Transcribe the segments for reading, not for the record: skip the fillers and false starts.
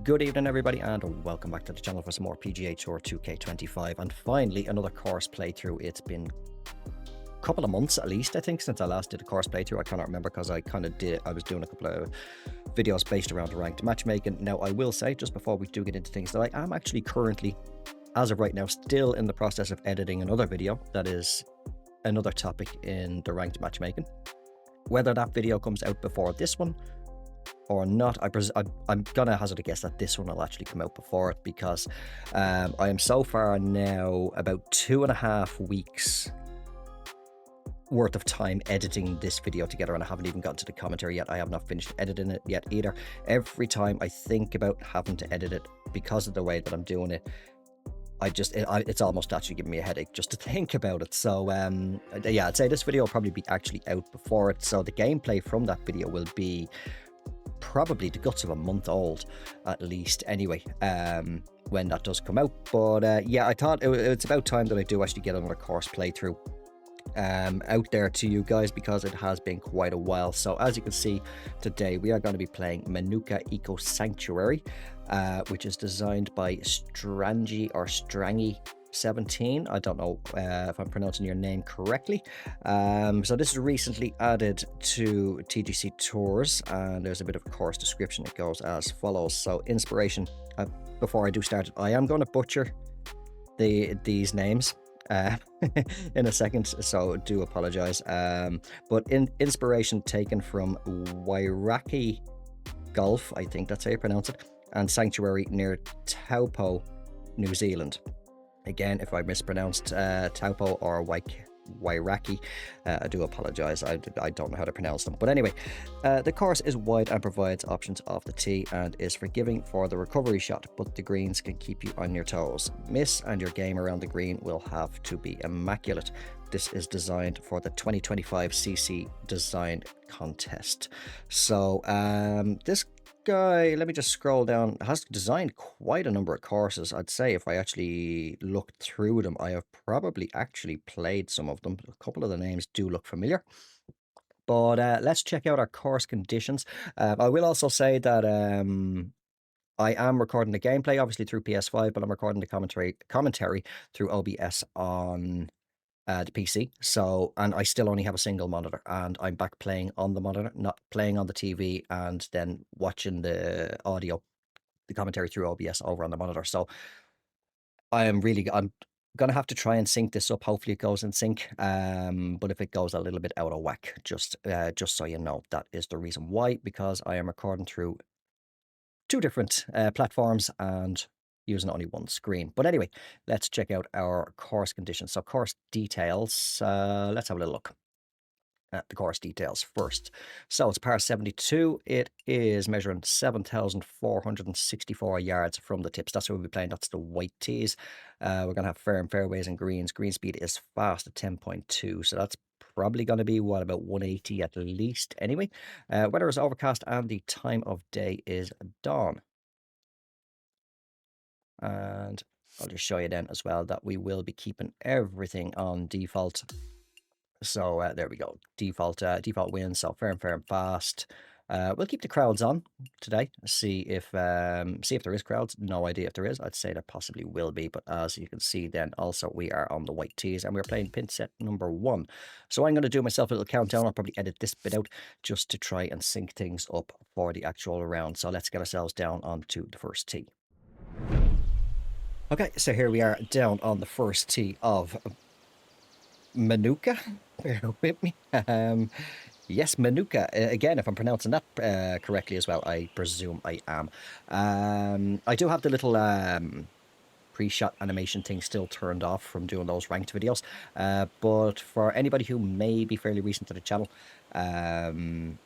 Good evening, everybody, and welcome back to the channel for some more PGA Tour 2K25. And finally, another course playthrough. It's been a couple of months at least, I think, since I last did a course playthrough. I cannot remember because I was doing a couple of videos based around ranked matchmaking. Now, I will say, just before we do get into things, that I am actually currently, as of right now, still in the process of editing another video that is another topic in the ranked matchmaking. Whether that video comes out before this one or not, I'm gonna hazard a guess that this one will actually come out before it, because I am so far now about 2.5 weeks worth of time editing this video together, and I haven't even gotten to the commentary yet. I have not finished editing it yet either. Every time I think about having to edit it, because of the way that I'm doing it, it's almost actually giving me a headache just to think about it. So yeah, I'd say this video will probably be actually out before it, so the gameplay from that video will be probably the guts of a month old at least anyway, when that does come out. But yeah, I thought it's about time that I do actually get another course playthrough out there to you guys, because it has been quite a while. So as you can see, today we are going to be playing Manuka Ecosanctuary, which is designed by Strangy 17. I don't know if I'm pronouncing your name correctly. So this is recently added to TGCTours, and there's a bit of a course description. It goes as follows. So inspiration, before I do start, I am going to butcher these names in a second, so do apologize. But inspiration taken from Wairaki Golf, I think that's how you pronounce it, and Sanctuary near Taupo, New Zealand. Again, if I mispronounced Taupo or Wairaki, I do apologize. I don't know how to pronounce them. But anyway, the course is wide and provides options off the tee, and is forgiving for the recovery shot, but the greens can keep you on your toes. Miss and your game around the green will have to be immaculate. This is designed for the 2025 CC Design Contest. So this guy, let me just scroll down, has designed quite a number of courses. I'd say if I actually looked through them, I have probably actually played some of them. A couple of the names do look familiar. But let's check out our course conditions. I will also say that I am recording the gameplay obviously through PS5, but I'm recording the commentary through OBS on the PC. So, and I still only have a single monitor, and I'm back playing on the monitor, not playing on the TV, and then watching the commentary through OBS over on the monitor. So I'm gonna have to try and sync this up. Hopefully it goes in sync. But if it goes a little bit out of whack, just so you know, that is the reason why, because I am recording through two different platforms and using only one screen. But anyway, let's check out our course conditions. So course details, let's have a little look at the course details first. So it's par 72. It is measuring 7,464 yards from the tips. That's what we'll be playing. That's the white tees. We're going to have firm fairways and greens. Green speed is fast at 10.2. So that's probably going to be, what, about 180 at least anyway. Weather is overcast and the time of day is dawn. And I'll just show you then as well that we will be keeping everything on default. So there we go. Default win. So firm, fast. We'll keep the crowds on today. See if there is crowds. No idea if there is. I'd say there possibly will be. But as you can see, then also we are on the white tees, and we're playing pin set number 1. So I'm going to do myself a little countdown. I'll probably edit this bit out just to try and sync things up for the actual round. So let's get ourselves down onto the first tee. Okay, so here we are down on the first tee of Manuka. Bear with me. Yes, Manuka. Again, if I'm pronouncing that correctly as well, I presume I am. I do have the little pre-shot animation thing still turned off from doing those ranked videos. But for anybody who may be fairly recent to the channel, I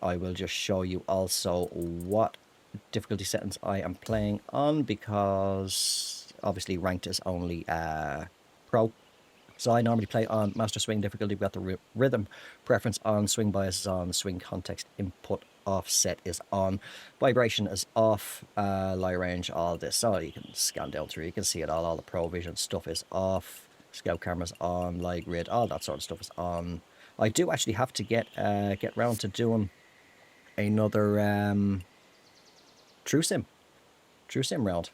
will just show you also what difficulty settings I am playing on, because obviously ranked is only pro. So I normally play on master swing difficulty. We've got the rhythm preference on, swing bias is on, swing context input offset is on, vibration is off, lie range, all this. So you can scan down through, you can see it all the Pro Vision stuff is off, scout cameras on, light grid, all that sort of stuff is on. I do actually have to get round to doing another True Sim. True sim round.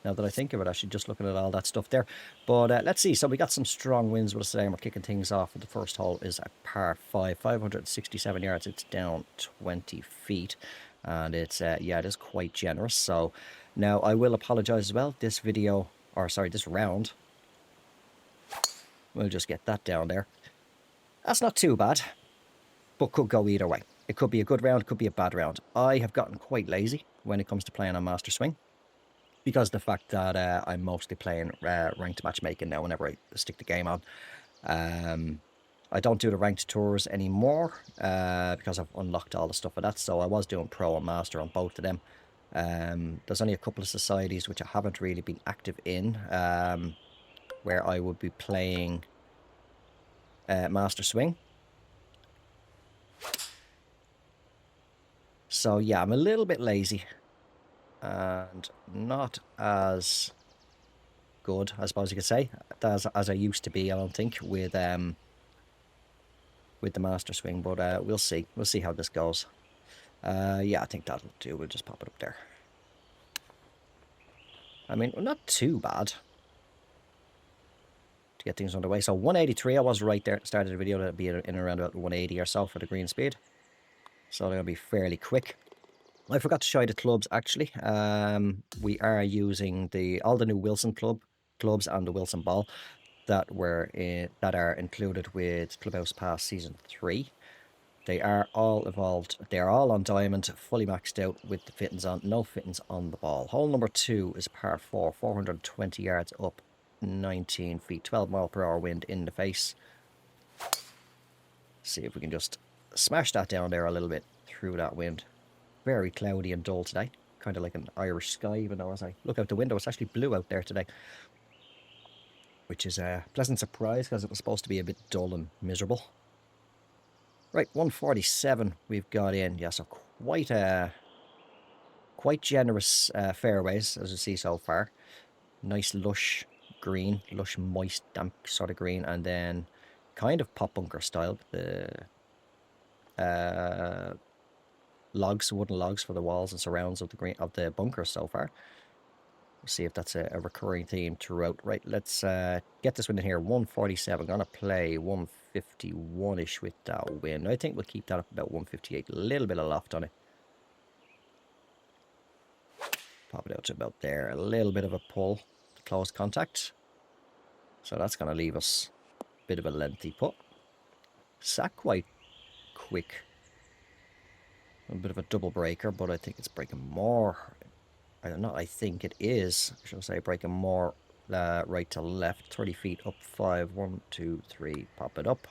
Now that I think of it, actually, just looking at all that stuff there. But let's see. So we got some strong winds with us today, and we're kicking things off. The first hole is a par 5, 567 yards. It's down 20 feet. And it's, yeah, it is quite generous. So now I will apologize as well. This video, or sorry, this round, we'll just get that down there. That's not too bad, but could go either way. It could be a good round, could be a bad round. I have gotten quite lazy when it comes to playing on Master Swing, because of the fact that I'm mostly playing ranked matchmaking now whenever I stick the game on. I don't do the ranked tours anymore because I've unlocked all the stuff for that. So I was doing pro and master on both of them. There's only a couple of societies which I haven't really been active in, where I would be playing Master Swing. So yeah, I'm a little bit lazy and not as good, I suppose you could say, as I used to be, I don't think, with the Master Swing, but we'll see. We'll see how this goes. Yeah, I think that'll do. We'll just pop it up there. I mean, not too bad to get things underway. So 183, I was right there at the start of the video. That'll be in around about 180 or so for the green speed. So they'll be fairly quick. I forgot to show you the clubs, actually. We are using all the new Wilson clubs and the Wilson ball that are included with Clubhouse Pass Season 3. They are all evolved. They are all on diamond, fully maxed out with the fittings on. No fittings on the ball. Hole number 2 is par 4, 420 yards up, 19 feet, 12 mile per hour wind in the face. See if we can just smash that down there a little bit through that wind. Very cloudy and dull today. Kind of like an Irish sky, even though as I look out the window, it's actually blue out there today. Which is a pleasant surprise because it was supposed to be a bit dull and miserable. Right, 147 we've got in. Yeah, so quite generous fairways, as you see so far. Nice lush green, lush moist damp sort of green, and then kind of pop bunker style. The wooden logs for the walls and surrounds of the bunker so far. We'll see if that's a recurring theme throughout. Right, let's get this one in here. 147. Gonna play 151-ish with that wind. I think we'll keep that up about 158. A little bit of loft on it. Pop it out to about there. A little bit of a pull to close contact. So that's gonna leave us a bit of a lengthy putt. Sat quite quick. A bit of a double breaker, but I think it's breaking more. I don't know, I think it is. I should say breaking more right to left. 30 feet up 5. 1, 2, 3. Pop it up.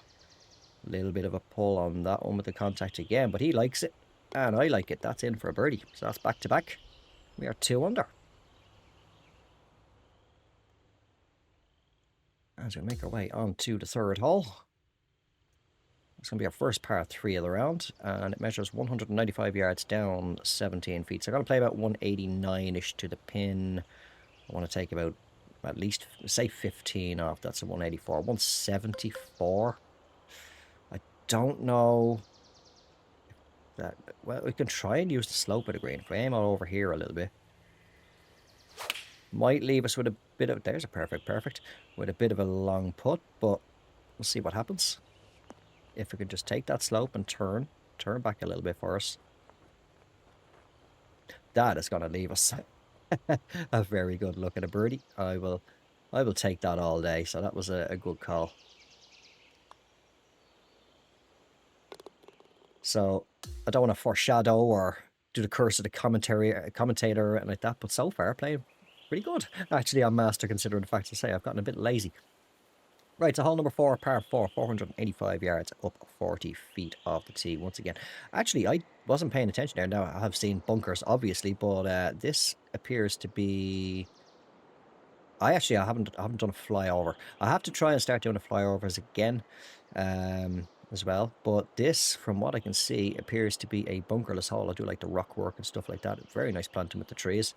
A little bit of a pull on that one with the contact again, but he likes it. And I like it. That's in for a birdie. So that's back to back. We are 2 under. As we make our way on to the third hole. It's going to be our first par 3 of the round, and it measures 195 yards down 17 feet. So I'm going to play about 189-ish to the pin. I want to take about at least, say, 15 off. That's a 184. 174. I don't know. Well, we can try and use the slope of the green. If we aim all over here a little bit. Might leave us with a bit of... There's a perfect. With a bit of a long putt, but we'll see what happens. If we can just take that slope and turn back a little bit for us. That is going to leave us a very good look at a birdie. I will take that all day. So that was a good call. So I don't want to foreshadow or do the curse of the commentator and like that, but so far playing pretty good. Actually, I'm master considering the fact to say I've gotten a bit lazy. Right, so hole number 4, par 4, 485 yards up 40 feet off the tee once again. Actually, I wasn't paying attention there. Now, I have seen bunkers, obviously, but this appears to be... I haven't done a flyover. I have to try and start doing the flyovers again as well. But this, from what I can see, appears to be a bunkerless hole. I do like the rock work and stuff like that. Very nice planting with the trees.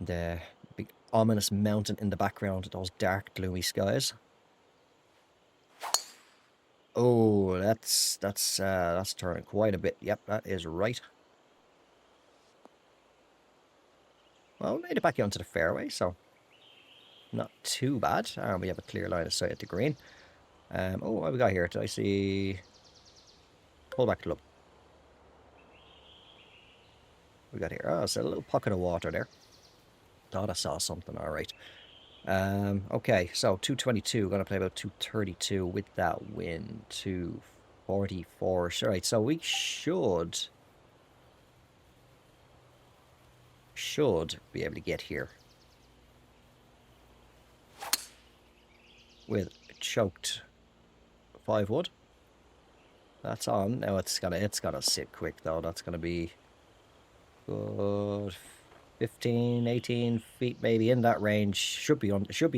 The big ominous mountain in the background, those dark gloomy skies. Oh, that's turning quite a bit. Yep, that is right. Well, we made it back onto the fairway, so not too bad. And we have a clear line of sight at the green. Oh, what have we got here? Did I see... Pull back club. We got here. Oh, it's a little pocket of water there. Thought I saw something. All right. Okay, so 222. Going to play about 232 with that wind. 244. All right, so we should be able to get here with a choked 5-wood. That's on. Now it's gotta sit quick though. That's gonna be good 15, 18 feet maybe in that range. Should be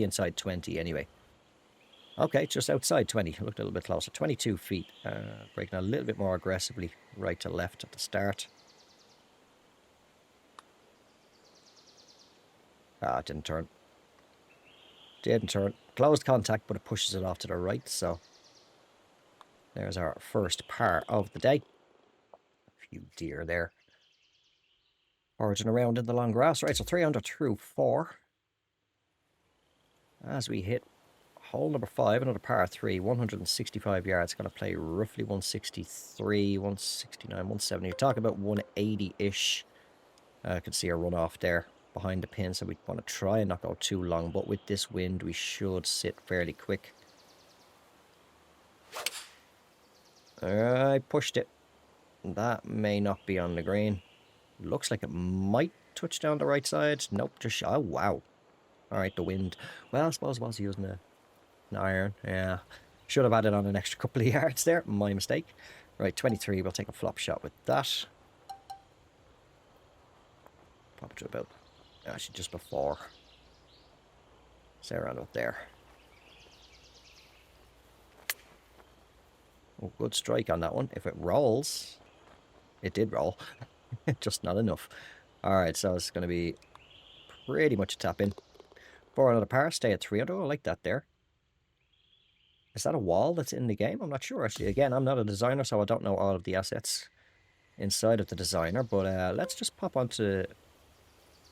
inside 20 anyway. Okay, just outside 20. Looked a little bit closer. 22 feet. Breaking a little bit more aggressively right to left at the start. Ah, it didn't turn. Didn't turn. Closed contact, but it pushes it off to the right, so there's our first par of the day. A few deer there. Foraging around in the long grass. Right, so 300 through 4. As we hit hole number 5, another par 3, 165 yards. Going to play roughly 163, 169, 170. You're talking about 180-ish. I can see a runoff there behind the pin, so we want to try and not go too long. But with this wind, we should sit fairly quick. I pushed it. That may not be on the green. Looks like it might touch down the right side. Nope, just... Oh, wow. All right, the wind. Well, I suppose I was using an iron. Yeah. Should have added on an extra couple of yards there. My mistake. Right, 23. We'll take a flop shot with that. Pop it to about... Actually, just before. Say around up there. Oh, good strike on that one. If it rolls... It did roll. Just not enough. Alright, so it's going to be pretty much a tap in. For another par, stay at 300. I like that there. Is that a wall that's in the game? I'm not sure, actually. Again, I'm not a designer, so I don't know all of the assets inside of the designer. But let's just pop onto...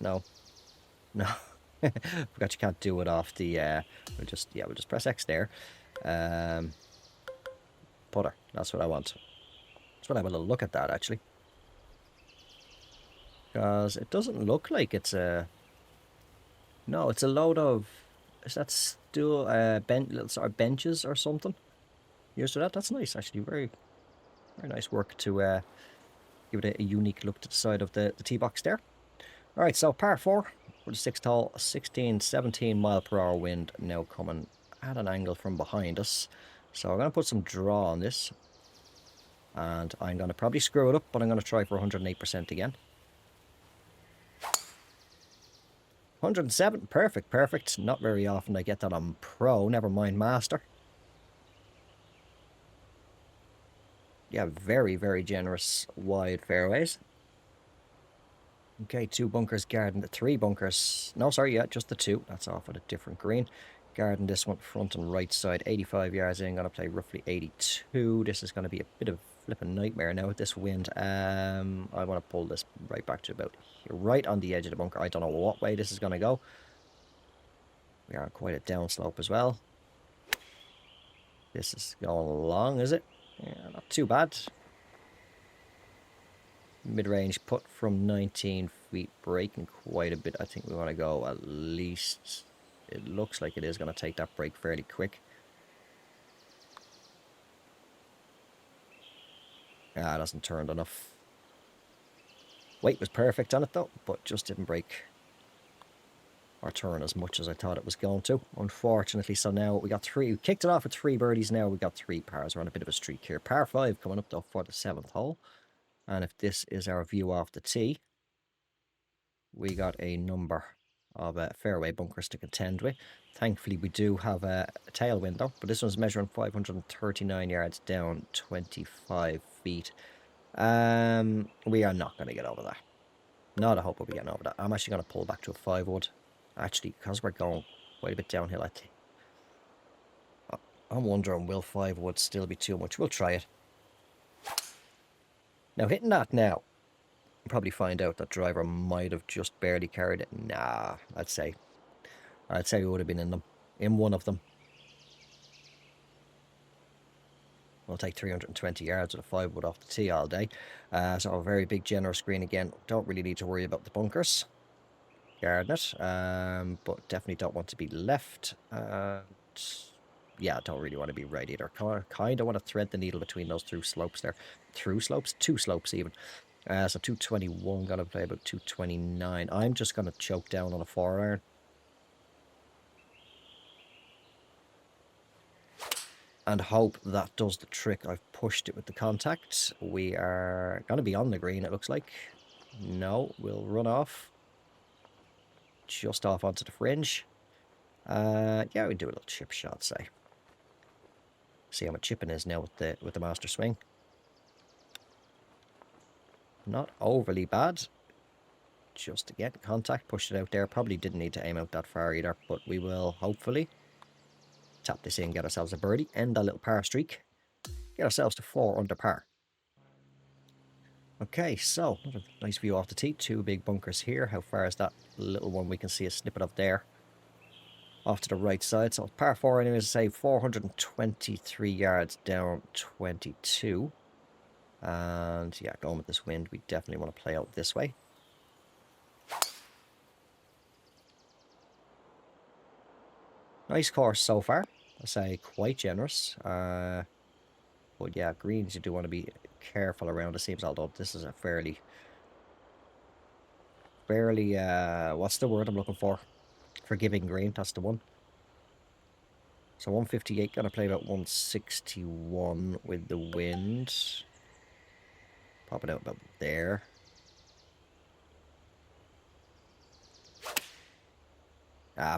No. No. Forgot you can't do it off the... we'll just press X there. Putter. That's what I want. That's what I want to look at that, actually. Because it doesn't look like it's a... No, it's a load of... Is that still little sort of benches or something? Used to that? That's nice, actually. Very, very nice work to give it a unique look to the side of the tee box there. All right, so par 4 with a 6 hole, 16, 17 mile per hour wind now coming at an angle from behind us. So I'm going to put some draw on this. And I'm going to probably screw it up, but I'm going to try for 108% again. 107, perfect, perfect. Not very often I get that on pro, never mind master. Yeah, very, very generous wide fairways. Okay, 2 bunkers guarding the 3 bunkers. No, sorry, yeah, just the 2. That's off at a different green. Guarding this one front and right side. 85 yards in, going to play roughly 82. This is going to be a bit of a flipping nightmare now with this wind. I want to pull this right back to about here, right on the edge of the bunker. I don't know what way this is going to go. We are on quite a downslope as well. This is going along, is it? Yeah, not too bad. Mid-range putt from 19 feet, breaking quite a bit. I think we want to go at least... It looks like it is going to take that break fairly quick. Ah, it hasn't turned enough. Weight was perfect on it though, but just didn't break or turn as much as I thought it was going to, unfortunately. So now we got 3. We kicked it off with 3 birdies. Now we got 3 pars. We're on a bit of a streak here. Par 5 coming up though for the 7th hole. And if this is our view off the tee, we got a number of fairway bunkers to contend with. Thankfully, we do have a tailwind though, but this one's measuring 539 yards down 25 feet. We are not going to get over that. Not a hope we'll be getting over that. I'm actually going to pull back to a 5-wood. Actually, because we're going quite a bit downhill, I think. I'm wondering, will 5-wood still be too much? We'll try it. Now, hitting that now. Probably find out that driver might have just barely carried it. Nah, I'd say we would have been in them, in one of them. We'll take 320 yards with a 5-wood off the tee all day. So a very big, generous green again. Don't really need to worry about the bunkers. Guarding it, but definitely don't want to be left. And yeah, don't really want to be right either. Kind of want to thread the needle between those two slopes there. Two slopes even. So 221, gonna play about 229. I'm just gonna choke down on a 4-iron. And hope that does the trick. I've pushed it with the contact. We are gonna be on the green, it looks like. No, we'll run off. Just off onto the fringe. Yeah, we do a little chip shot, say. See how my chipping is now with the master swing. Not overly bad. Just to get contact, pushed it out there. Probably didn't need to aim out that far either, but we will hopefully tap this in, get ourselves a birdie, end that little par streak, get ourselves to 4 under par. Okay, so another nice view off the tee. 2 big bunkers here. How far is that little one? We can see a snippet of there. Off to the right side. So par 4 anyways, say 423 yards down 22. And yeah, going with this wind, we definitely want to play out this way. Nice course so far. I say quite generous. But yeah, greens you do want to be careful around, it seems, although this is a fairly what's the word I'm looking for? Forgiving green, that's the one. So 158, gonna play about 161 with the wind. Pop it out about there.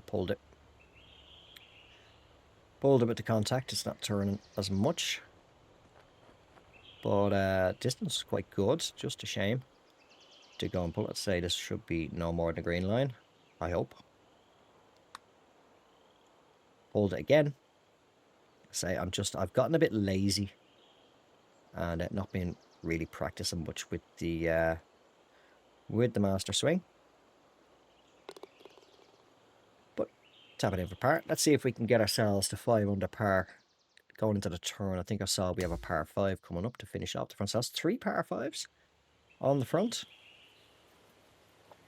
Pulled it. Pulled it with the contact, it's not turning as much. But distance is quite good, just a shame to go and pull. Let's say this should be no more than the green line, I hope. Pulled it again. Say I've gotten a bit lazy and not been really practicing much with the master swing. But tap it in for par. Let's see if we can get ourselves to 5 under par going into the turn. I think I saw we have a par 5 coming up to finish off the front. So that's 3 par 5s on the front.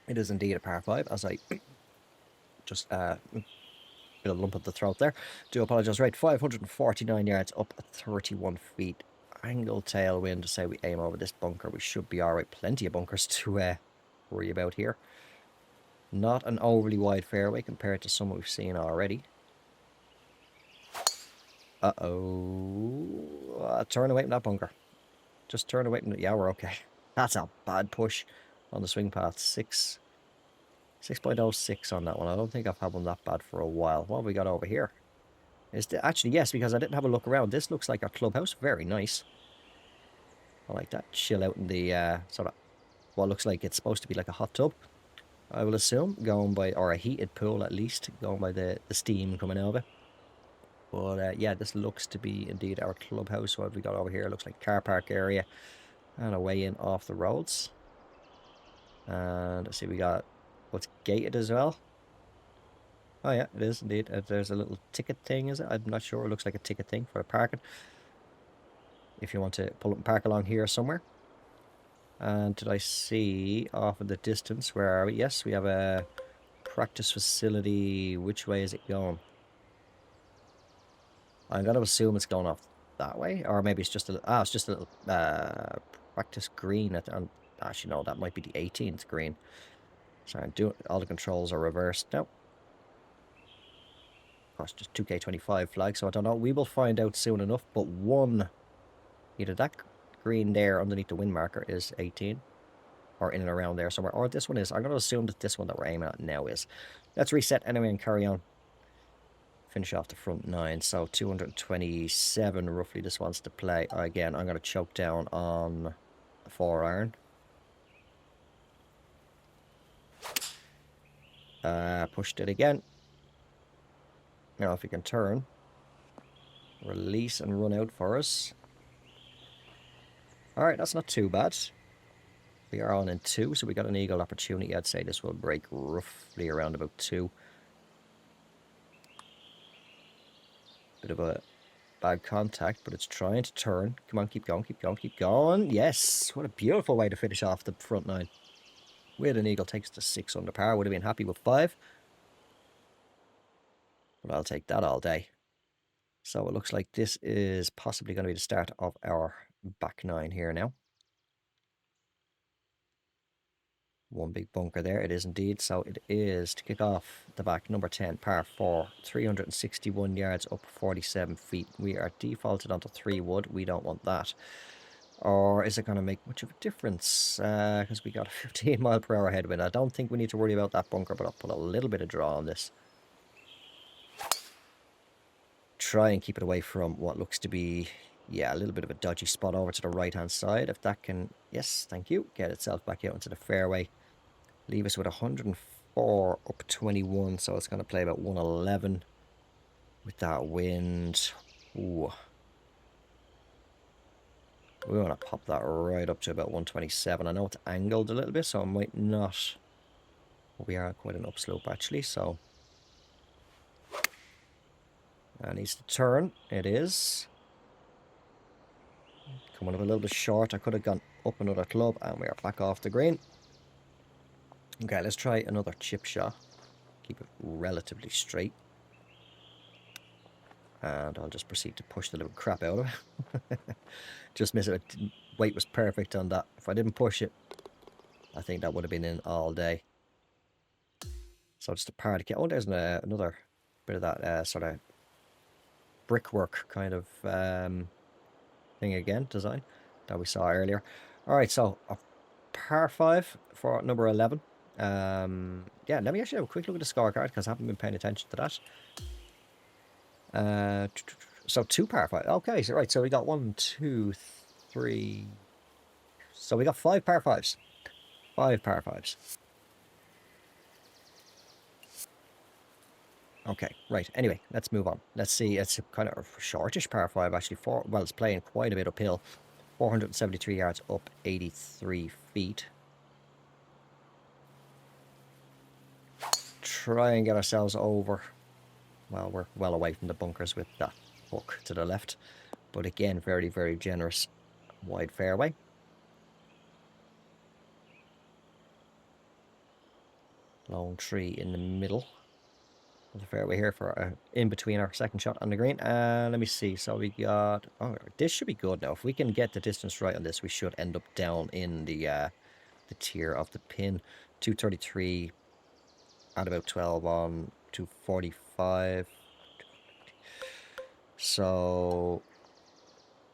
It is indeed a par 5, as I just bit of lump at the throat there. Do apologise. Right, 549 yards up at 31 feet. Angle tailwind to say we aim over this bunker. We should be alright. Plenty of bunkers to worry about here. Not an overly wide fairway compared to some we've seen already. Uh-oh. Turn away from that bunker. Just turn away from it. Yeah, we're okay. That's a bad push on the swing path. 6.06 on that one. I don't think I've had one that bad for a while. What have we got over here? Actually, yes, because I didn't have a look around. This looks like a clubhouse. Very nice. I like that. Chill out in the sort of what looks like it's supposed to be like a hot tub, I will assume, going by, or a heated pool at least, going by the steam coming out of it. But yeah, this looks to be indeed our clubhouse. What have we got over here? It looks like car park area and a way in off the roads. And I see we got what's gated as well. Oh yeah, it is indeed. There's a little ticket thing, is it? I'm not sure. It looks like a ticket thing for parking. If you want to pull up and park along here somewhere. And did I see off in the distance, where are we? Yes, we have a practice facility. Which way is it going? I'm going to assume it's going off that way. Or maybe it's just a little practice green. Actually, no, that might be the 18th green. Sorry, all the controls are reversed. No. Of course, just 2K25 flag, so I don't know. We will find out soon enough. But either that green there underneath the wind marker is 18, or in and around there somewhere, or this one is. I'm going to assume that this one that we're aiming at now is. Let's reset anyway and carry on. Finish off the front 9. So 227 roughly this wants to play. Again, I'm going to choke down on a 4-iron. Pushed it again. Now if we can turn, release and run out for us. Alright, that's not too bad. We are on in 2, so we got an eagle opportunity. I'd say this will break roughly around about 2. Bit of a bad contact, but it's trying to turn. Come on, keep going, keep going, keep going. Yes, what a beautiful way to finish off the front 9. With an eagle takes to 6 under par. Would have been happy with 5. But I'll take that all day. So it looks like this is possibly going to be the start of our back 9 here now. One big bunker there, it is indeed. So it is to kick off the back, number 10, par 4, 361 yards up 47 feet. We are defaulted onto 3 wood. We don't want that. Or is it going to make much of a difference? Because we got a 15 mile per hour headwind. I don't think we need to worry about that bunker, but I'll put a little bit of draw on this. Try and keep it away from what looks to be, yeah, a little bit of a dodgy spot over to the right hand side. If that can, yes, thank you, get itself back out into the fairway. Leave us with 104 up 21, so it's going to play about 111 with that wind. Ooh. We want to pop that right up to about 127. I know it's angled a little bit, so it might not. We are quite an upslope actually, so. It needs to turn. It is. Coming up a little bit short. I could have gone up another club, and we are back off the green. Okay, let's try another chip shot. Keep it relatively straight. And I'll just proceed to push the little crap out of it. Just miss it. Weight was perfect on that. If I didn't push it, I think that would have been in all day. So just a par to get. Oh, there's another bit of that sort of brickwork kind of thing again, design that we saw earlier. All right, so a par 5 for number 11. Yeah, let me actually have a quick look at the scorecard because I haven't been paying attention to that. So 2 par 5. Okay, so right, so we got 1, 2, 3. So we got 5 par 5s. 5 par 5s. Okay, right. Anyway, let's move on. Let's see. It's a kind of a shortish par 5 actually. Well, it's playing quite a bit uphill. 473 yards up 83 feet. Try and get ourselves over. Well, we're well away from the bunkers with that hook to the left. But again, very, very generous wide fairway. Lone tree in the middle of the fairway here for in between our second shot on the green. Let me see. So we got. Oh, this should be good now. If we can get the distance right on this, we should end up down in the tier of the pin. 233 at about 12 on 245. So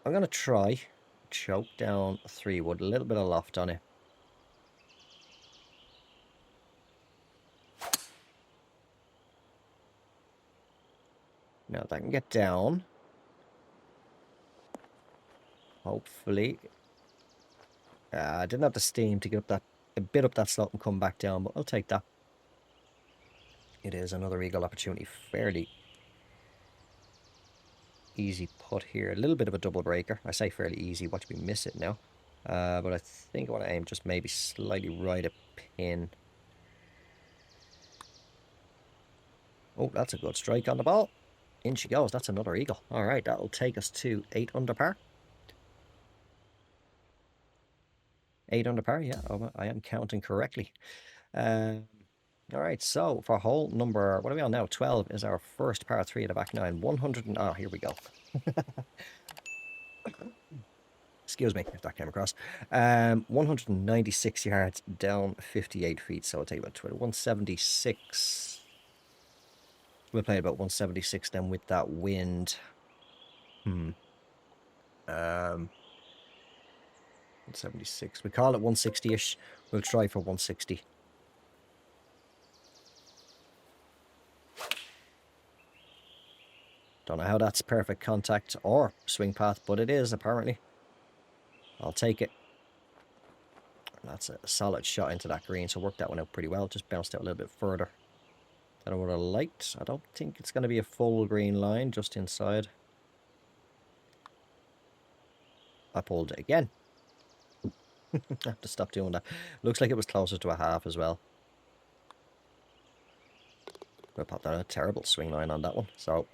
I'm gonna try choke down 3 wood, a little bit of loft on it. Now if I can get down, hopefully. I didn't have the steam to get up that a bit up that slope and come back down, but I'll take that. It is another eagle opportunity, fairly easy putt here. A little bit of a double breaker. I say fairly easy. Watch me miss it now. But I think I want to aim just maybe slightly right at pin. Oh, that's a good strike on the ball. In she goes. That's another eagle. All right, that'll take us to 8 under par. 8 under par, yeah, I am counting correctly. All right, so for hole number, what are we on now? 12 is our first par 3 of the back 9. 100 and, oh, here we go. Excuse me if that came across. 196 yards down 58 feet. So I'll take about 176. We'll play about 176 then with that wind. 176. We call it 160-ish. We'll try for 160. Don't know how that's perfect contact or swing path, but it is apparently. I'll take it. That's a solid shot into that green, so worked that one out pretty well. Just bounced out a little bit further than I would have liked. I don't think it's going to be a full green line, just inside. I pulled it again. I have to stop doing that. Looks like it was closer to a half as well. We'll pop that a terrible swing line on that one. So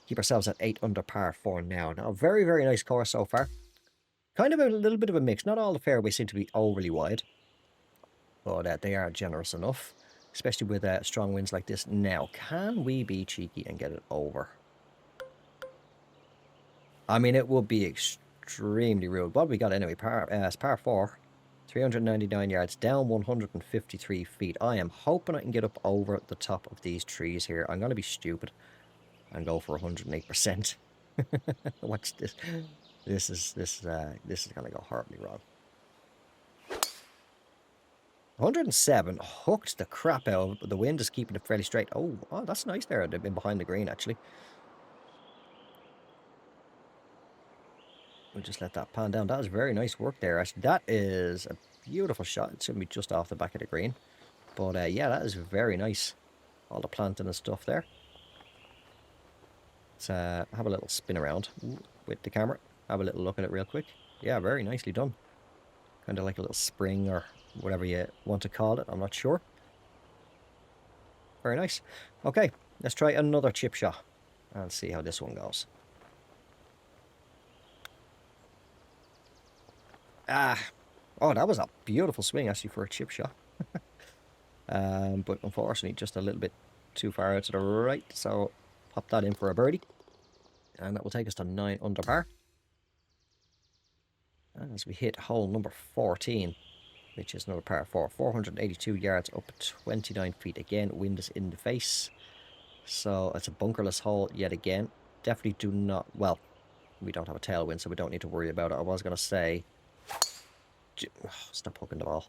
keep ourselves at 8 under par 4 now. Now, very, very nice course so far. Kind of a little bit of a mix. Not all the fairways seem to be overly wide, but they are generous enough, especially with strong winds like this. Now, can we be cheeky and get it over? I mean, it would be extremely rude. What we got anyway? It's par 4, 399 yards, down 153 feet. I am hoping I can get up over the top of these trees here. I'm going to be stupid and go for 108%. Watch this. This is going to go horribly wrong. 107 hooked the crap out of it, but the wind is keeping it fairly straight. Oh, that's nice there. They've been behind the green, actually. We'll just let that pan down. That is very nice work there. Actually, that is a beautiful shot. It should be just off the back of the green. But yeah, that is very nice. All the planting and stuff there. Let's have a little spin around with the camera. Have a little look at it real quick. Yeah, very nicely done. Kind of like a little spring or whatever you want to call it. I'm not sure. Very nice. Okay, let's try another chip shot and see how this one goes. Oh, that was a beautiful swing actually for a chip shot. But unfortunately just a little bit too far out to the right, so pop that in for a birdie. And that will take us to 9 under par. As we hit hole number 14, which is another par 4, 482 yards up 29 feet again. Wind is in the face. So it's a bunkerless hole yet again. Definitely do not, well, we don't have a tailwind, so we don't need to worry about it. I was going to say, stop hooking the ball.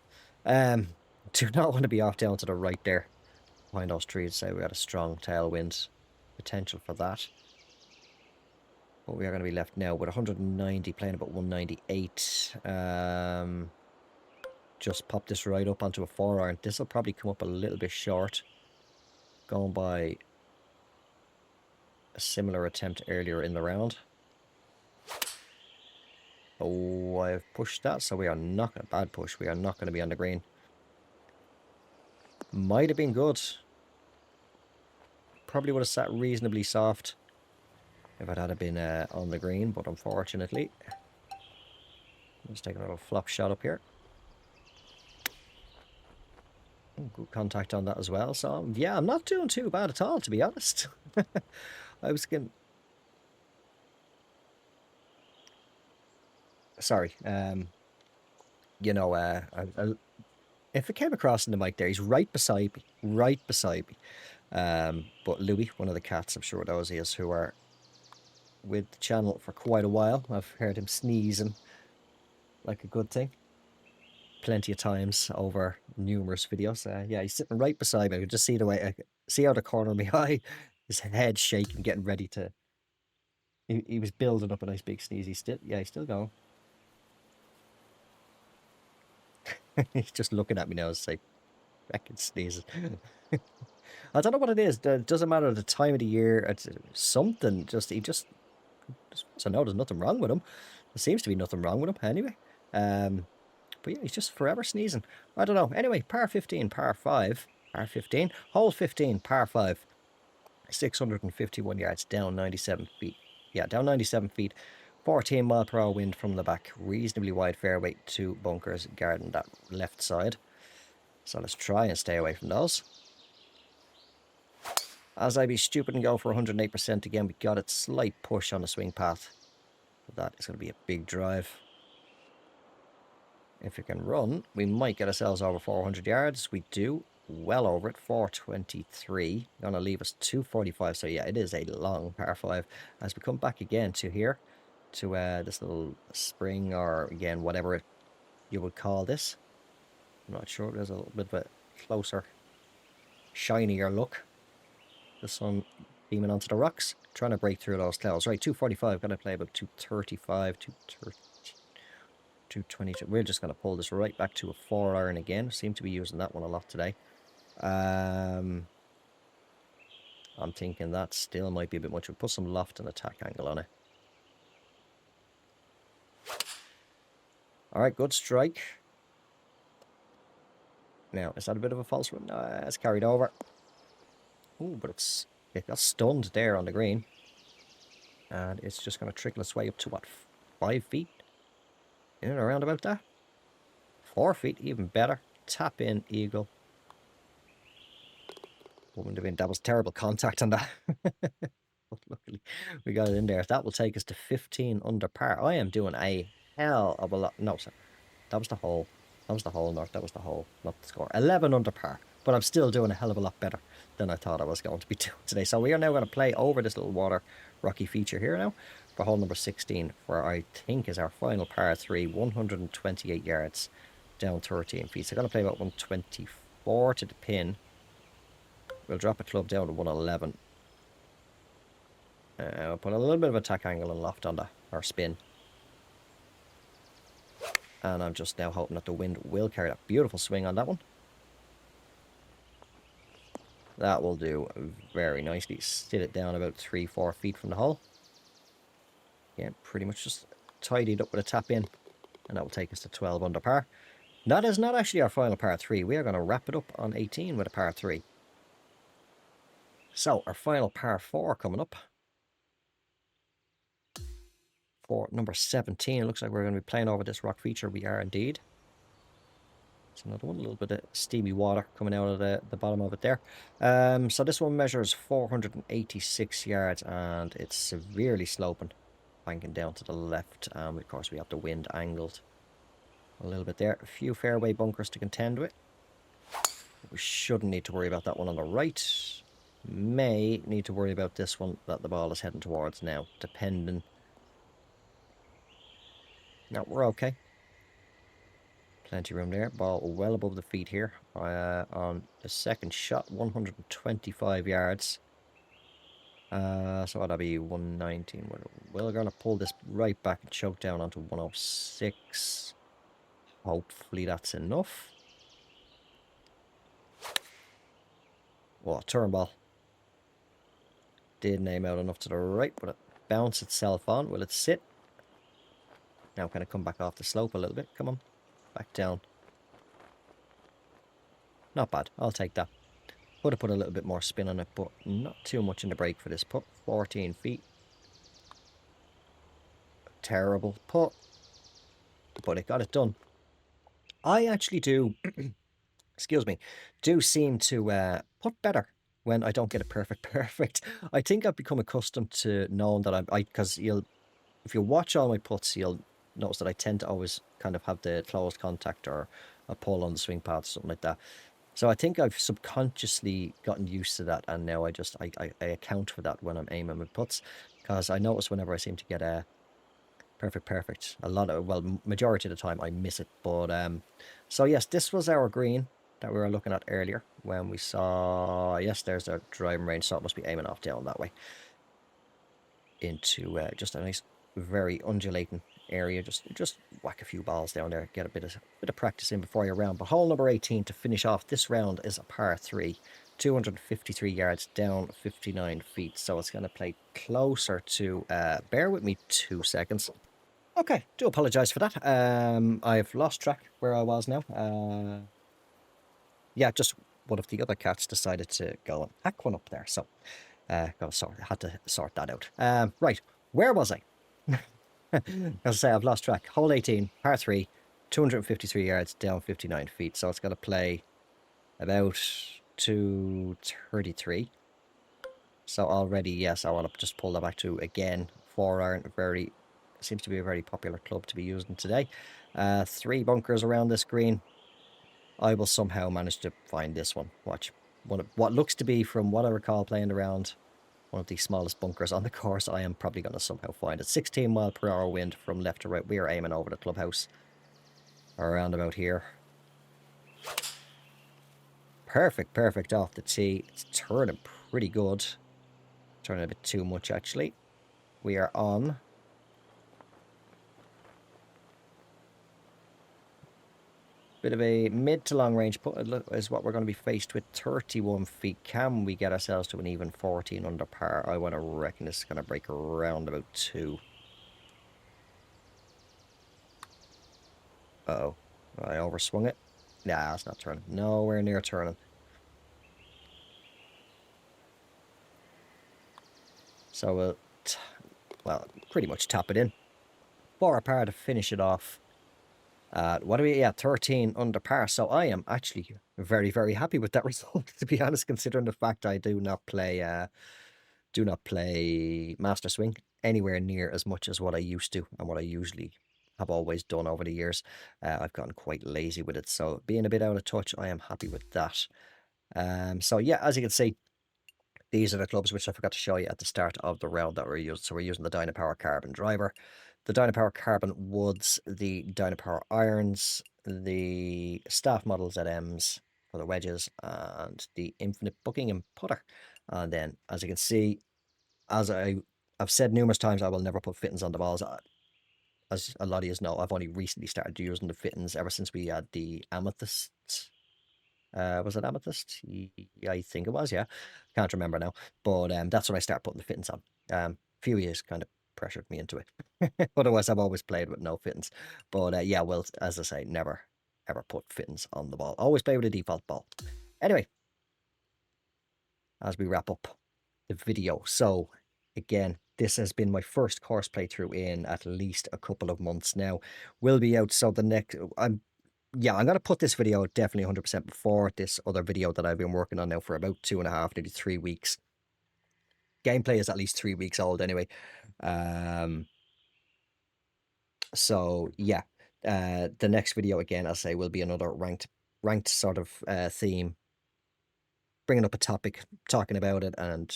Do not want to be off down to the right there behind those trees. Say we got a strong tailwind potential for that. But we are going to be left now with 190, playing about 198. Just pop this right up onto a 4-iron. This will probably come up a little bit short, going by a similar attempt earlier in the round. Oh, I've pushed that, so we are not going to, bad push. We are not going to be on the green. Might have been good. Probably would have sat reasonably soft if it had been on the green, but unfortunately, let's take a little flop shot up here. Good contact on that as well. So yeah, I'm not doing too bad at all, to be honest. I was getting, sorry. You know, if it came across in the mic there, he's right beside me, right beside me. But Louis, one of the cats, I'm sure those is, who are with the channel for quite a while. I've heard him sneezing like a good thing plenty of times over numerous videos. Yeah, he's sitting right beside me. I could just see the way, I see out the corner of my eye, his head shaking, getting ready to. He was building up a nice big sneeze. He's still going. He's just looking at me now as I reckon sneezes. I don't know what it is. It doesn't matter the time of the year. It's something. He just so no, there's nothing wrong with him. There seems to be nothing wrong with him anyway. But yeah, he's just forever sneezing. I don't know. Anyway, par 15, par 5, par 15, hole 15, par 5, 651 yards, down 97 feet. Yeah, down 97 feet. 14 mile per hour wind from the back. Reasonably wide fairway, 2 bunkers guarding that left side. So let's try and stay away from those. As I be stupid and go for 108% again, we got a slight push on the swing path. That is going to be a big drive. If we can run, we might get ourselves over 400 yards. We do. Well over it. 423. Going to leave us 245. So yeah, it is a long par 5. As we come back again to here, to this little spring, or again, whatever you would call this. I'm not sure. There's a little bit of a closer, shinier look. The sun beaming onto the rocks. Trying to break through those clouds. Right, 245. Going to play about 235, 230. 222. We're just going to pull this right back to a 4-iron again. Seem to be using that one a lot today. I'm thinking that still might be a bit much. We'll put some loft and attack angle on it. All right, good strike. Now, is that a bit of a false one? It's carried over. Ooh, but it got stunned there on the green. And it's just going to trickle its way up to, what, 5 feet? In and around about that? 4 feet, even better. Tap in, eagle. Wouldn't have been, that was terrible contact on that. But luckily, we got it in there. That will take us to 15 under par. I am doing a hell of a lot. No, sir. That was the hole. That was the hole, North. That was the hole, not the score. 11 under par. But I'm still doing a hell of a lot better than I thought I was going to be doing today. So we are now going to play over this little water rocky feature here now for hole number 16, where I think is our final par 3, 128 yards down 13 feet. So I'm going to play about 124 to the pin. We'll drop a club down to 111. I'll put a little bit of attack angle and loft on that, or spin. And I'm just now hoping that the wind will carry that beautiful swing on that one. That will do very nicely. Sit it down about 3-4 feet from the hole. Yeah, pretty much just tidied up with a tap in. And that will take us to 12 under par. That is not actually our final par 3. We are going to wrap it up on 18 with a par 3. So, our final par 4 coming up. For number 17, it looks like we're going to be playing over this rock feature. We are indeed. It's another one, a little bit of steamy water coming out of the bottom of it there. So this one measures 486 yards and it's severely sloping, banking down to the left. Of course, we have the wind angled a little bit there. A few fairway bunkers to contend with. We shouldn't need to worry about that one on the right. May need to worry about this one that the ball is heading towards now, depending. No, we're okay. Plenty of room there. Ball well above the feet here. On the second shot, 125 yards. So that'll be 119. We're going to pull this right back and choke down onto 106. Hopefully that's enough. Oh, turn ball. Did name out enough to the right, but it bounced itself on. Will it sit? Now can it come back off the slope a little bit? Come on. Back down. Not bad. I'll take that. Would have put a little bit more spin on it, but not too much in the break for this putt. 14 feet. Terrible putt. But it got it done. I actually do, excuse me, do seem to putt better when I don't get it perfect. I think I've become accustomed to knowing that because if you watch all my putts, you'll notice that I tend to always kind of have the closed contact or a pull on the swing path, something like that. So I think I've subconsciously gotten used to that, and now I account for that when I'm aiming my putts, because I notice whenever I seem to get a perfect, a lot of, well, majority of the time I miss it. But so yes, this was our green that we were looking at earlier when we saw, yes, there's our driving range, so it must be aiming off down that way into just a nice, very undulating area. Just whack a few balls down there, get a bit of practice in before your round. But hole number 18 to finish off this round is a par 3, 253 yards down 59 feet. So it's going to play closer to, bear with me 2 seconds. Okay, do apologize for that. I've lost track where I was now. Yeah, just one of the other cats decided to go and hack one up there. So had to sort that out. Right, where was I? As I say, I've lost track. Hole 18, par 3, 253 yards down 59 feet. So it's going to play about 233. So already, yes, I want to just pull that back to, again, 4-iron. Seems to be a very popular club to be using today. 3 bunkers around this green. I will somehow manage to find this one. Watch. What looks to be, from what I recall playing around, one of the smallest bunkers on the course. I am probably going to somehow find it. 16 mile per hour wind from left to right. We are aiming over the clubhouse. Around about here. Perfect off the tee. It's turning pretty good. Turning a bit too much, actually. We are on. Bit of a mid to long range putt is what we're going to be faced with. 31 feet. Can we get ourselves to an even 14 under par? I want to reckon this is going to break around about 2. Uh-oh. I overswung it. Nah, it's not turning. Nowhere near turning. So we'll, well, pretty much tap it in. 4 par to finish it off. What are we? Yeah, 13 under par. So I am actually very, very happy with that result, to be honest, considering the fact I do not play Master Swing anywhere near as much as what I used to and what I usually have always done over the years. I've gotten quite lazy with it, so being a bit out of touch, I am happy with that. So yeah, as you can see, these are the clubs which I forgot to show you at the start of the round that we're using. So we're using the Dynapower Carbon driver, the Dynapower Carbon woods, the Dynapower irons, the staff model ZMs for the wedges, and the Infinite Buckingham putter. And then, as you can see, as I've said numerous times, I will never put fittings on the balls. As a lot of you know, I've only recently started using the fittings ever since we had the Amethyst. Was it Amethyst? I think it was, yeah. Can't remember now. But that's when I started putting the fittings on. A few years kind of pressured me into it. Otherwise, I've always played with no fittings. But yeah, well, as I say, never ever put fittings on the ball. Always play with a default ball. Anyway, as we wrap up the video. So again, this has been my first course playthrough in at least a couple of months now. Will be out. So the next, I'm going to put this video out definitely 100% before this other video that I've been working on now for about 2.5, maybe 3 weeks. Gameplay is at least 3 weeks old anyway. So yeah, the next video again, I'll say, will be another ranked sort of theme, bringing up a topic, talking about it, and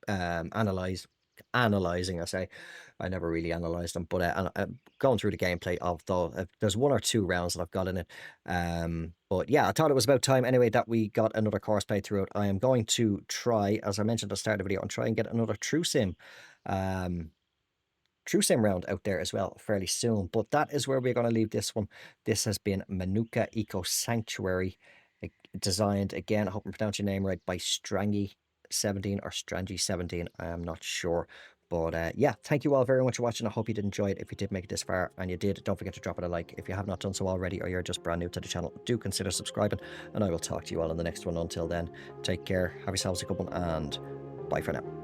analyzing. I say, I never really analyzed them, but going through the gameplay of there's 1 or 2 rounds that I've got in it. But yeah, I thought it was about time anyway that we got another course play through it. I am going to try, as I mentioned at the start of the video, and try and get another True Sim round out there as well fairly soon. But that is where we're going to leave this one. This has been Manuka Ecosanctuary, designed, again, I hope I'm pronouncing your name right, by Strangy17 or Strangy17. I am not sure. But yeah, thank you all very much for watching. I hope you did enjoy it. If you did make it this far, and you did, don't forget to drop it a like. If you have not done so already, or you're just brand new to the channel, do consider subscribing, and I will talk to you all in the next one. Until then, take care, have yourselves a good one, and bye for now.